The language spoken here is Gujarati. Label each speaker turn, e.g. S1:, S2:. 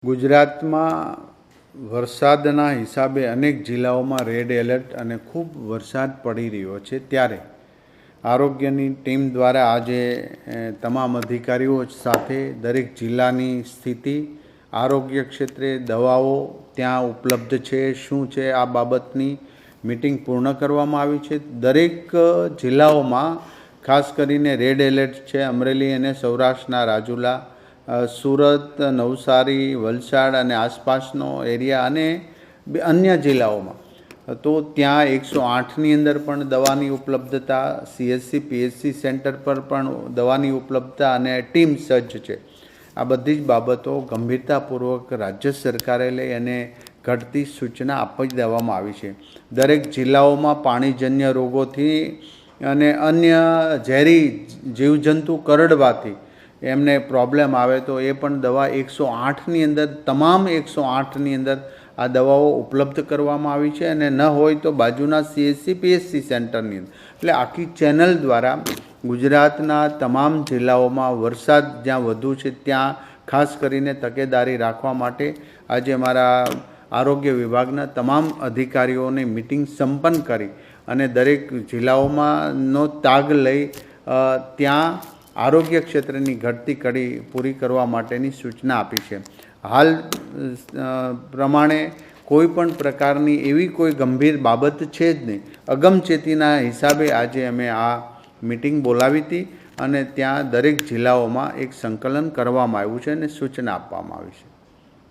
S1: ગુજરાતમાં વરસાદના હિસાબે અનેક જિલ્લાઓમાં રેડ એલર્ટ અને ખૂબ વરસાદ પડી રહ્યો છે, ત્યારે આરોગ્યની ટીમ દ્વારા આજે તમામ અધિકારીઓ સાથે દરેક જિલ્લાની સ્થિતિ, આરોગ્ય ક્ષેત્રે દવાઓ ત્યાં ઉપલબ્ધ છે શું છે આ બાબતની મિટિંગ પૂર્ણ કરવામાં આવી છે। દરેક જિલ્લાઓમાં ખાસ કરીને રેડ એલર્ટ છે। અમરેલી અને સૌરાષ્ટ્રના રાજુલા, સુરત, નવસારી, વલસાડ અને આસપાસનો એરિયા અને અન્ય જિલ્લાઓમાં તો ત્યાં 108ની અંદર પણ દવાની ઉપલબ્ધતા, CSC PHC સેન્ટર પર પણ દવાની ઉપલબ્ધતા અને ટીમ સજ્જ છે। આ બધી જ બાબતો ગંભીરતાપૂર્વક રાજ્ય સરકારે લઈ અને ઘટતી સૂચના આપી દેવામાં આવી છે। દરેક જિલ્લાઓમાં પાણીજન્ય રોગોથી અને અન્ય ઝેરી જીવજંતુ કરડવાથી એમને પ્રોબ્લેમ આવે તો એ પણ દવા 108ની અંદર, તમામ 108ની અંદર આ દવાઓ ઉપલબ્ધ કરવામાં આવી છે અને ન હોય તો બાજુના CSC PHC સેન્ટરની અંદર। એટલે આખી ચેનલ દ્વારા ગુજરાતના તમામ જિલ્લાઓમાં વરસાદ જ્યાં વધુ છે ત્યાં ખાસ કરીને તકેદારી રાખવા માટે આજે અમારા આરોગ્ય વિભાગના તમામ અધિકારીઓની મિટિંગ સંપન્ન કરી અને દરેક જિલ્લાઓમાંનો તાગ લઈ ત્યાં આરોગ્ય ક્ષેત્રની ઘટતી કડી પૂરી કરવા માટેની સૂચના આપી છે। હાલ પ્રમાણે કોઈ પણ પ્રકારની એવી કોઈ ગંભીર બાબત છે જ નહીં। અગમચેતીના હિસાબે આજે અમે આ મિટિંગ બોલાવી હતી અને ત્યાં દરેક જિલ્લાઓમાં એક સંકલન કરવામાં આવ્યું છે અને સૂચના આપવામાં આવી છે।